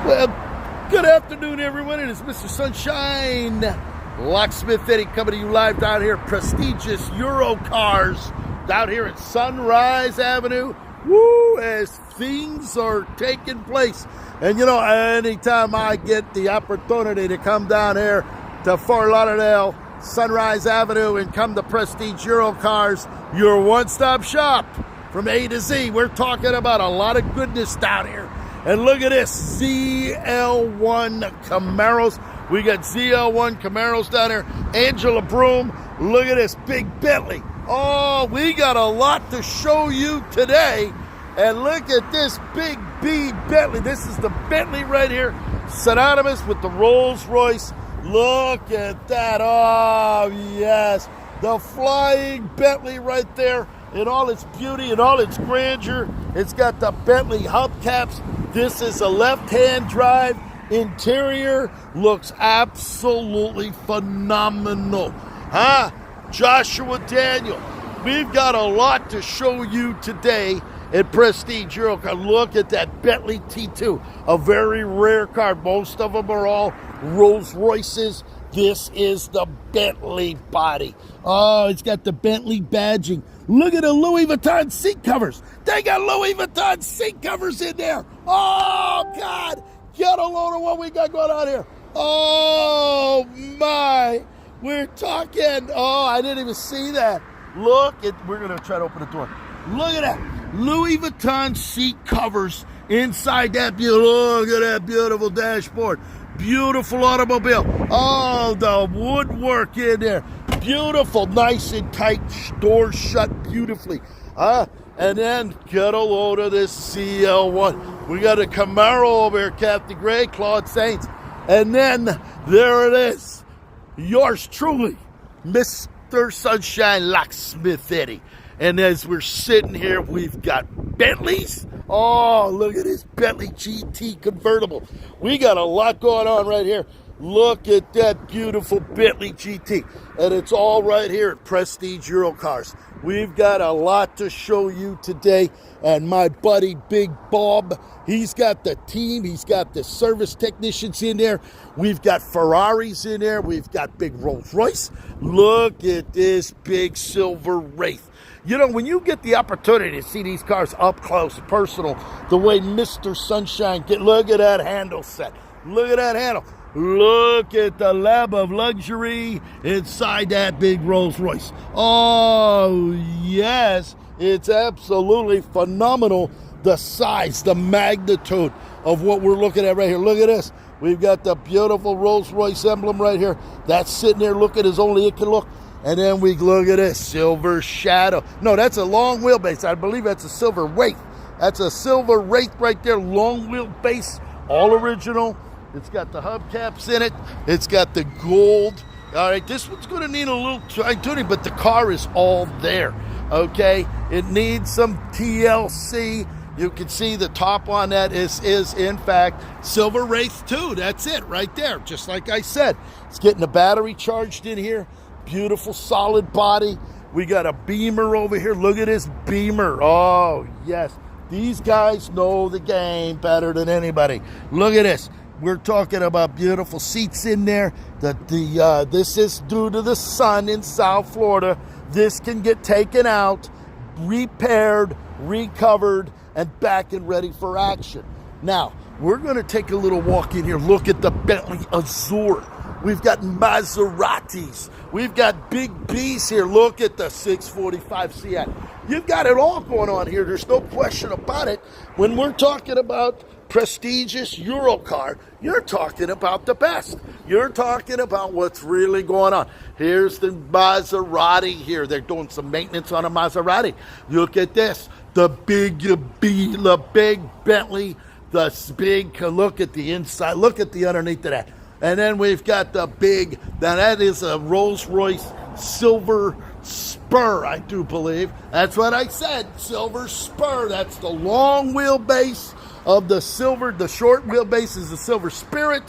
Well, good afternoon, everyone. It is Mr. Sunshine, Locksmith Eddie, coming to you live down here at prestigious Euro Cars down here at Sunrise Avenue. Woo, as things are taking place. And you know, anytime I get the opportunity to come down here to Fort Lauderdale, Sunrise Avenue, and come to Prestige Euro Cars, your one-stop shop from A to Z. We're talking about a lot of goodness down here. And look at this, ZL1 Camaros. We got ZL1 Camaros down here. Angela Broom, look at this big Bentley. Oh, we got a lot to show you today. And look at this big B Bentley. This is the Bentley right here, synonymous with the Rolls-Royce. Look at that. Oh, yes. The flying Bentley right there in all its beauty and all its grandeur. It's got the Bentley hubcaps. This is a left-hand drive. Interior looks absolutely phenomenal. Huh? Joshua Daniel, we've got a lot to show you today at Prestige Euro Car. Look at that Bentley T2, a very rare car. Most of them are all Rolls-Royces. This is the Bentley body. Oh, it's got the Bentley badging. Look at the Louis Vuitton seat covers. They got Louis Vuitton seat covers in there. Oh, God. Get a load of what we got going on here. Oh, my. We're talking. Oh, I didn't even see that. Look at, we're going to try to open the door. Look at that. Louis Vuitton seat covers inside that beautiful. Look at that beautiful dashboard. Beautiful automobile. Oh, the woodwork in there. Beautiful, nice and tight, doors shut beautifully. And then get a load of this CL1. We got a Camaro over here, Captain Gray, Claude Saints. And then there it is. Yours truly, Mr. Sunshine Locksmith Eddie. And as we're sitting here, we've got Bentleys. Oh, look at this Bentley Gt Convertible. We got a lot going on right here. Look at that beautiful Bentley GT. And it's all right here at Prestige Euro Cars. We've got a lot to show you today. And my buddy Big Bob, he's got the team. He's got the service technicians in there. We've got Ferraris in there. We've got big Rolls-Royce. Look at this big silver Wraith. You know, when you get the opportunity to see these cars up close, personal, the way Mr. Sunshine look at that handle set. Look at that handle. Look at the lab of luxury inside that big Rolls-Royce. Oh, yes. It's absolutely phenomenal, the size, the magnitude of what we're looking at right here. Look at this. We've got the beautiful Rolls-Royce emblem right here. That's sitting there looking as only it can look. And then we look at this silver shadow. No, that's a long wheelbase. I believe that's a silver Wraith. That's a silver Wraith right there, long wheelbase, all original. It's got the hubcaps in it. It's got the gold. All right, this one's going to need a little tuning, but the car is all there, okay? It needs some TLC. You can see the top on that is in fact, silver Wraith 2. That's it right there, just like I said. It's getting the battery charged in here. Beautiful, solid body. We got a Beamer over here. Look at this Beamer. Oh, yes. These guys know the game better than anybody. Look at this. We're talking about beautiful seats in there. This is due to the sun in South Florida. This can get taken out, repaired, recovered, and back and ready for action. Now, we're going to take a little walk in here. Look at the Bentley Azure. We've got Maseratis. We've got big B's here. Look at the 645 Seat. You've got it all going on here. There's no question about it. When we're talking about prestigious Euro car, you're talking about the best. You're talking about what's really going on. Here's the Maserati here. They're doing some maintenance on a Maserati. Look at this. The big B, the big Bentley, the big, look at the inside. Look at the underneath of that. And then we've got the big, now that is a Rolls-Royce silver Spur, I do believe. That's what I said, silver Spur. That's the long wheelbase of the silver. The short wheelbase is the Silver Spirit.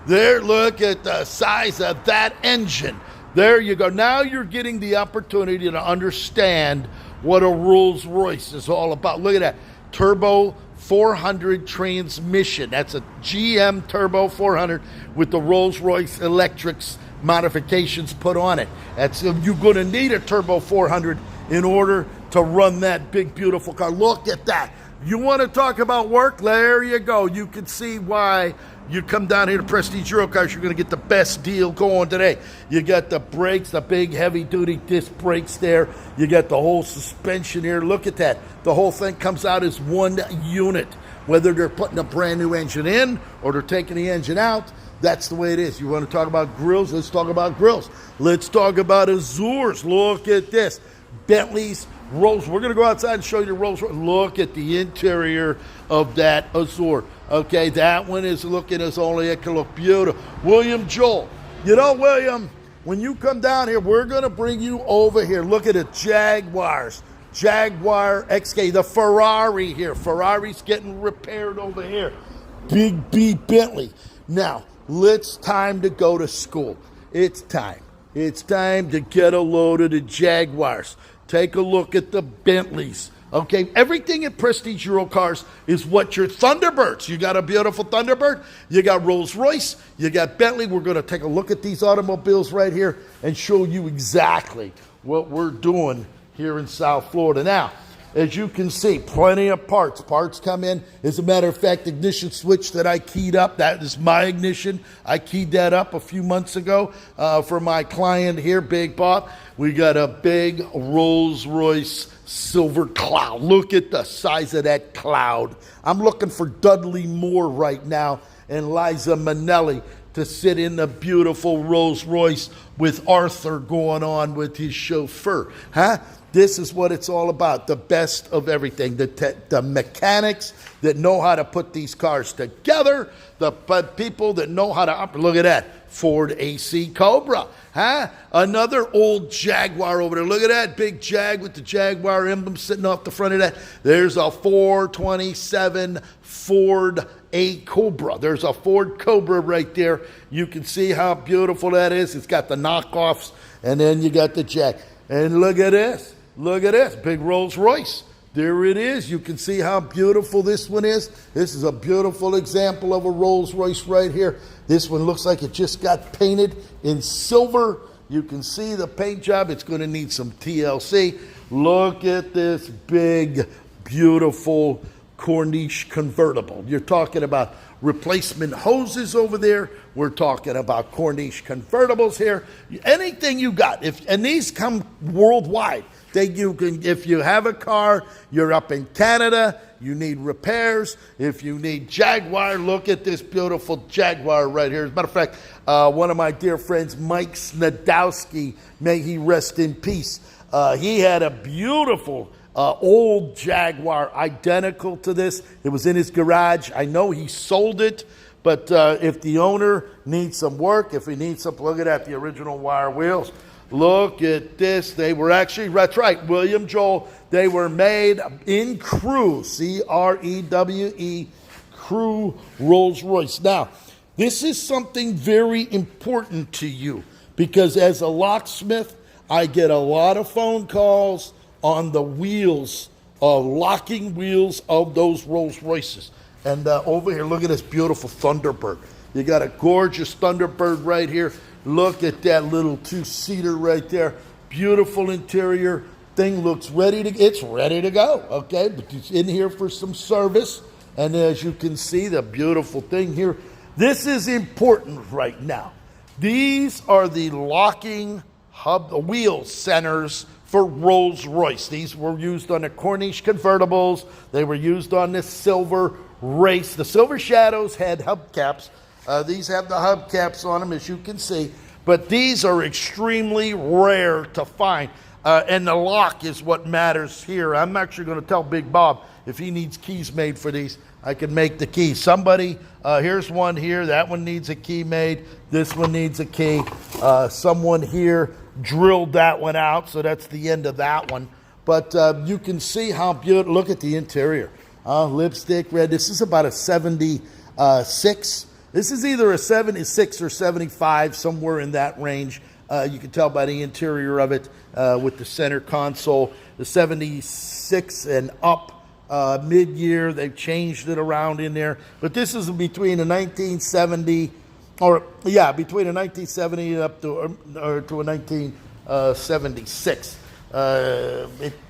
There, look at the size of that engine. There you go. Now you're getting the opportunity to understand what a Rolls-Royce is all about. Look at that. Turbo 400 transmission. That's a GM Turbo 400 with the Rolls-Royce electrics modifications put on it. You're going to need a Turbo 400 in order to run that big, beautiful car. Look at that. You want to talk about work? There you go. You can see why you come down here to Prestige Eurocars. You're going to get the best deal going today. You got the brakes, the big heavy-duty disc brakes there. You got the whole suspension here. Look at that. The whole thing comes out as one unit. Whether they're putting a brand new engine in or they're taking the engine out, that's the way it is. You want to talk about grills? Let's talk about grills. Let's talk about Azures. Look at this. Bentley's, Rolls. We're going to go outside and show you the Rolls-Royce. Look at the interior of that Azure. Okay, that one is looking as only it can look. Beautiful. William Joel. You know, William, when you come down here, we're going to bring you over here. Look at the Jaguars. Jaguar XK, the Ferrari here. Ferrari's getting repaired over here. Big B Bentley. Now, it's time to go to school. It's time. It's time to get a load of the Jaguars. Take a look at the Bentleys. Okay, everything at Prestige Eurocars is what your Thunderbirds. You got a beautiful Thunderbird. You got Rolls-Royce. You got Bentley. We're going to take a look at these automobiles right here and show you exactly what we're doing here in South Florida. Now, as you can see, plenty of parts. Parts come in. As a matter of fact, ignition switch that I keyed up, that is my ignition. I keyed that up a few months ago for my client here, Big Bob. We got a big Rolls-Royce silver cloud. Look at the size of that cloud. I'm looking for Dudley Moore right now and Liza Minnelli to sit in the beautiful Rolls-Royce with Arthur going on with his chauffeur. Huh? This is what it's all about, the best of everything. The mechanics that know how to put these cars together, the people that know how to operate. Look at that, Ford AC Cobra. Huh? Another old Jaguar over there. Look at that big Jag with the Jaguar emblem sitting off the front of that. There's a 427 Ford A Cobra. There's a Ford Cobra right there. You can see how beautiful that is. It's got the knockoffs, and then you got the Jag. And look at this. Look at this, big Rolls-Royce. There it is. You can see how beautiful this one is. This is a beautiful example of a Rolls-Royce right here. This one looks like it just got painted in silver. You can see the paint job. It's going to need some TLC. Look at this big, beautiful Corniche convertible. You're talking about replacement hoses over there. We're talking about Corniche convertibles here. Anything you got, and these come worldwide. If you have a car, you're up in Canada, you need repairs. If you need Jaguar, look at this beautiful Jaguar right here. As a matter of fact, one of my dear friends, Mike Snadowski, may he rest in peace. He had a beautiful old Jaguar identical to this. It was in his garage. I know he sold it, but if the owner needs some work, if he needs some, look at that, the original wire wheels. Look at this. They were actually, that's right, William Joel. They were made in Crewe, C-R-E-W-E, Crewe Rolls-Royce. Now, this is something very important to you because as a locksmith, I get a lot of phone calls on the wheels, locking wheels of those Rolls-Royces. And over here, look at this beautiful Thunderbird. You got a gorgeous Thunderbird right here. Look at that little two-seater right there. Beautiful interior. Thing looks it's ready to go, okay? But it's in here for some service. And as you can see, the beautiful thing here. This is important right now. These are the locking wheel centers for Rolls-Royce. These were used on the Corniche convertibles. They were used on the Silver Race. The Silver Shadows had hubcaps. These have the hubcaps on them, as you can see. But these are extremely rare to find. And the lock is what matters here. I'm actually going to tell Big Bob if he needs keys made for these, I can make the keys. Somebody, here's one here. That one needs a key made. This one needs a key. Someone here drilled that one out, so that's the end of that one. But you can see how beautiful. Look at the interior. Lipstick red. This is about a 76. This is either a 76 or 75, somewhere in that range. You can tell by the interior of it with the center console. The 76 and up mid-year. They've changed it around in there. But this is between a 1970, between a 1970 and up to a 1976.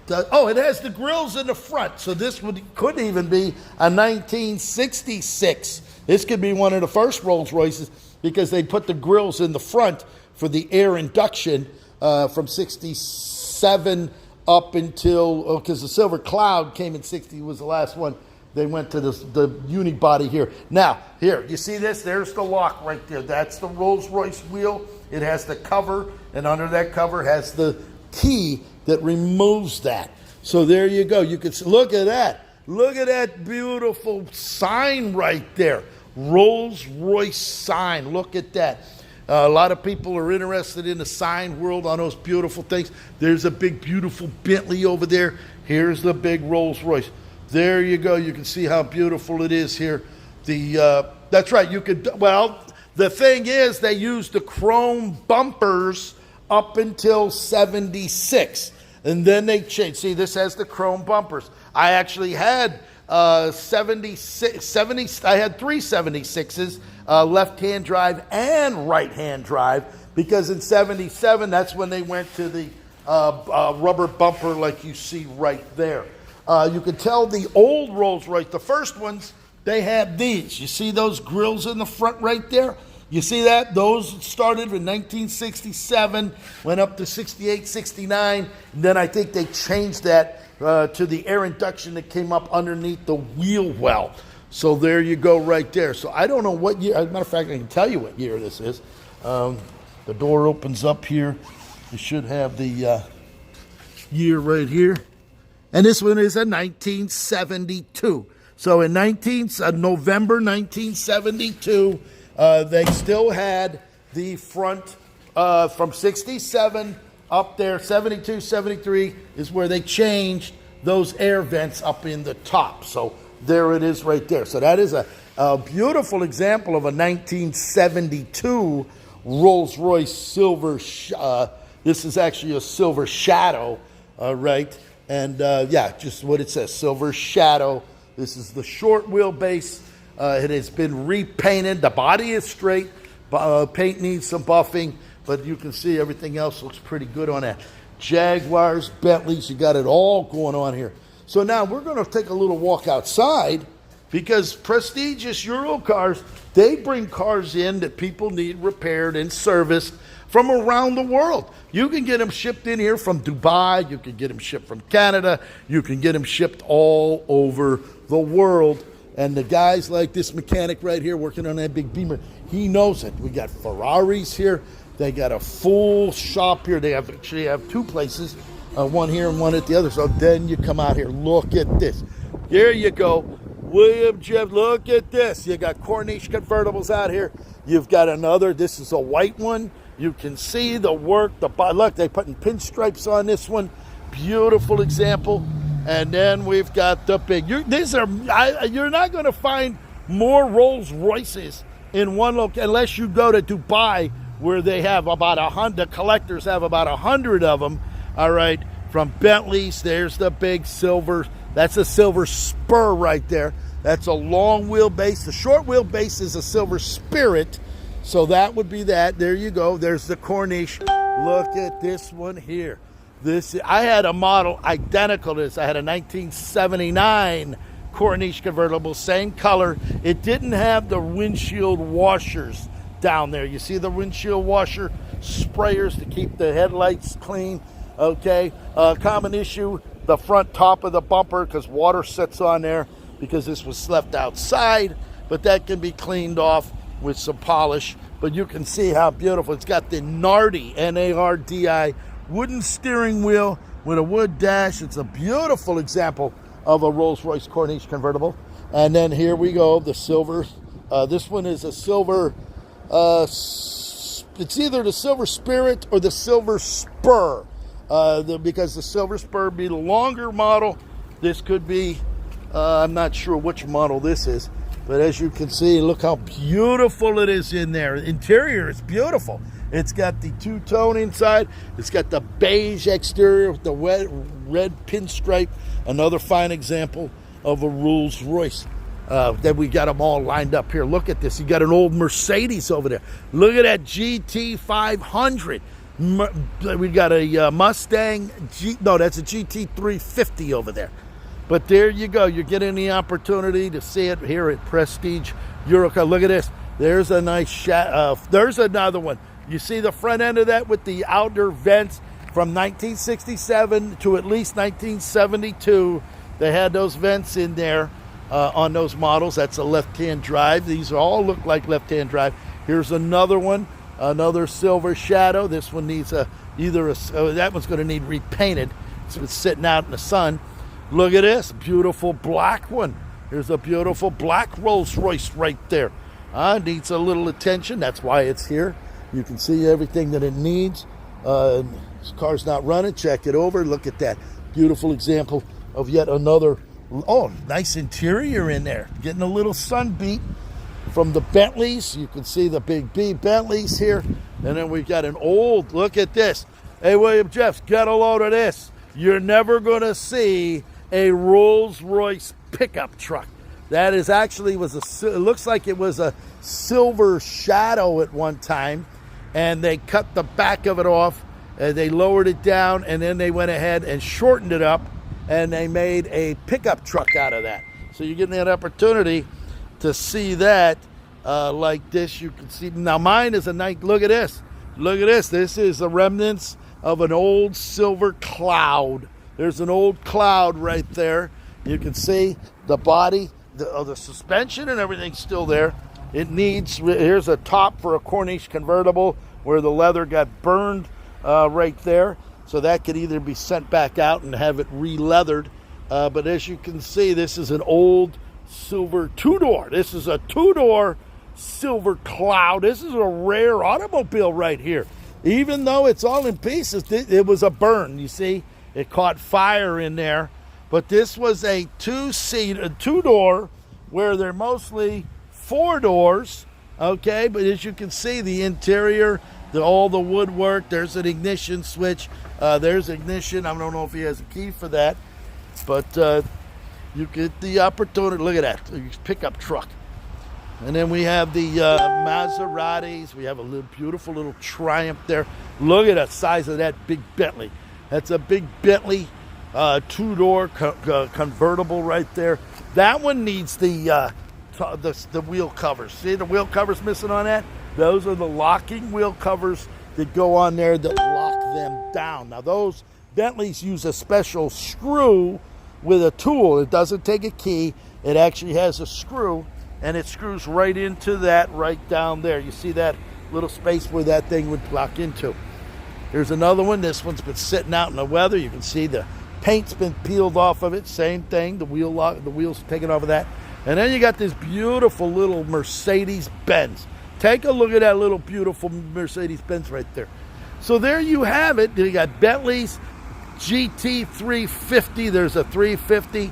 It has the grills in the front, so this could even be a 1966. This could be one of the first Rolls-Royces because they put the grills in the front for the air induction from 67 up until, because the Silver Cloud came in 60, was the last one. They went to the unibody here. Now, here, you see this? There's the lock right there. That's the Rolls-Royce wheel. It has the cover, and under that cover has the key that removes that. So there you go. You can look at that. Look at that beautiful sign right there. Rolls-Royce sign. Look at that. A lot of people are interested in the sign world on those beautiful things. There's a big, beautiful Bentley over there. Here's the big Rolls-Royce. There you go. You can see how beautiful it is here. That's right. The thing is, they used the chrome bumpers up until 76. And then they changed. See, this has the chrome bumpers. I actually had 76, I had three 76s, left-hand drive and right-hand drive, because in 77, that's when they went to the rubber bumper like you see right there. You can tell the old Rolls-Royce, the first ones, they had these. You see those grills in the front right there? You see that? Those started in 1967, went up to 68, 69, and then I think they changed that to the air induction that came up underneath the wheel well. So there you go right there. So I don't know what year. As a matter of fact, I can tell you what year this is. The door opens up here. You should have the year right here. And this one is a 1972. So in November 1972, they still had the front from 67 up there. 72, 73 is where they changed those air vents up in the top. So there it is right there. So that is a beautiful example of a 1972 Rolls-Royce silver. This is actually a silver shadow, right? And just what it says, silver shadow. This is the short wheelbase. It has been repainted. The body is straight. Paint needs some buffing, but you can see everything else looks pretty good on that. Jaguars, Bentleys, you got it all going on here. So now we're going to take a little walk outside, because prestigious Euro cars, they bring cars in that people need repaired and serviced from around the world. You can get them shipped in here from Dubai. You can get them shipped from Canada. You can get them shipped all over the world. And the guys like this mechanic right here working on that big Beamer, he knows it. We got Ferraris here. They got a full shop here. They actually have two places, one here and one at the other. So then you come out here. Look at this. There you go. William Jeff, look at this. You got Corniche convertibles out here. You've got another. This is a white one. You can see the work. Look, they're putting pinstripes on this one. Beautiful example. And then we've got the big. You're not going to find more Rolls-Royces in one location unless you go to Dubai, where they have about 100. The collectors have about 100 of them. All right, from Bentleys. There's the big silver. That's a silver Spur right there. That's a long wheelbase. The short wheelbase is a silver Spirit. So that would be that. There you go. There's the Corniche. Look at this one here. I had a model identical to this. I had a 1979 Corniche convertible, same color. It didn't have the windshield washers down there. You see the windshield washer sprayers to keep the headlights clean. Okay, common issue, the front top of the bumper, because water sits on there because this was left outside, but that can be cleaned off with some polish. But you can see how beautiful. It's got the Nardi, N-A-R-D-I, wooden steering wheel with a wood dash. It's a beautiful example of a Rolls-Royce Corniche convertible. And then here we go, the silver. This one is a silver, it's either the Silver Spirit or the Silver Spur. Because the Silver Spur be the longer model. This could be, I'm not sure which model this is. But as you can see, look how beautiful it is in there. Interior is beautiful. It's got the two-tone inside. It's got the beige exterior with the red pinstripe. Another fine example of a Rolls-Royce. Then we got them all lined up here. Look at this. You got an old Mercedes over there. Look at that GT 500. We got a Mustang. That's a GT 350 over there. But there you go. You're getting the opportunity to see it here at Prestige Eurocar. Look at this. There's a nice there's another one. You see the front end of that with the outer vents from 1967 to at least 1972. They had those vents in there on those models. That's a left-hand drive. These all look like left-hand drive. Here's another one, another silver shadow. This one needs that one's going to need repainted. It's been sitting out in the sun. Look at this beautiful black one. Here's a beautiful black Rolls-Royce right there. Needs a little attention. That's why it's here. You can see everything that it needs. This car's not running. Check it over. Look at that beautiful example of yet another. Oh, nice interior in there. Getting a little sun beat from the Bentleys. You can see the big B Bentleys here. And then we've got an old, look at this. Hey, William Jeffs, get a load of this. You're never going to see a Rolls-Royce pickup truck. That is actually it looks like it was a silver shadow at one time. And they cut the back of it off. They lowered it down. And then they went ahead and shortened it up. And they made a pickup truck out of that. So you're getting that opportunity to see that like this. You can see. Now mine is a nice, look at this. Look at this. This is the remnants of an old silver cloud. There's an old cloud right there. You can see the body, the suspension and everything's still there. It needs, here's a top for a Corniche convertible where the leather got burned right there. So that could either be sent back out and have it re-leathered. But as you can see, this is an old silver two-door. This is a two-door silver cloud. This is a rare automobile right here. Even though it's all in pieces, it was a burn. You see, it caught fire in there. But this was a two-door where they're mostly four doors. Okay, but as you can see, the interior, all the woodwork, there's an ignition switch. There's ignition. I don't know if he has a key for that, but you get the opportunity. Look at that pickup truck. And then we have the Maseratis. We have a beautiful little Triumph there. Look at the size of that big Bentley. That's a big Bentley two-door convertible right there. That one needs the wheel covers. See the wheel covers missing on that? Those are the locking wheel covers that go on there that lock them down. Now those Bentleys use a special screw with a tool. It doesn't take a key. It actually has a screw, and it screws right into that right down there. You see that little space where that thing would lock into. Here's another one. This one's been sitting out in the weather. You can see the paint's been peeled off of it. Same thing. The wheels taken off of that. And then you got this beautiful little Mercedes-Benz. Take a look at that little beautiful Mercedes-Benz right there. So there you have it. You got Bentley's GT 350. There's a 350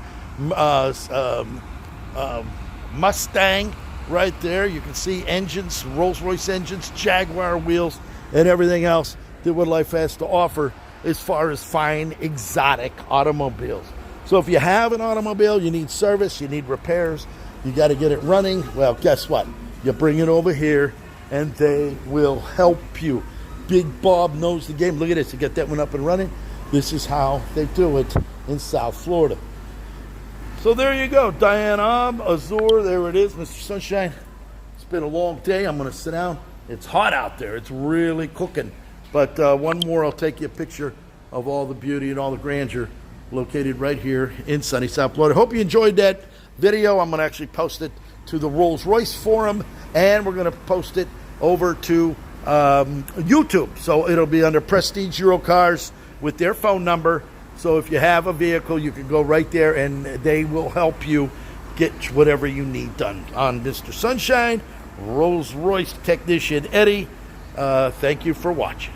Mustang right there. You can see engines, Rolls-Royce engines, Jaguar wheels, and everything else that what life has to offer as far as fine, exotic automobiles. So if you have an automobile, you need service, you need repairs, you got to get it running, well, guess what? You bring it over here, and they will help you. Big Bob knows the game. Look at this. You get that one up and running. This is how they do it in South Florida. So there you go. Diane Azure. There it is, Mr. Sunshine. It's been a long day. I'm going to sit down. It's hot out there. It's really cooking. But one more, I'll take you a picture of all the beauty and all the grandeur located right here in sunny South Florida. Hope you enjoyed that video. I'm going to actually post it to the Rolls-Royce forum, and we're going to post it over to YouTube. So it'll be under Prestige Eurocars with their phone number. So if you have a vehicle, you can go right there, and they will help you get whatever you need done. On Mr. Sunshine, Rolls-Royce technician Eddie, thank you for watching.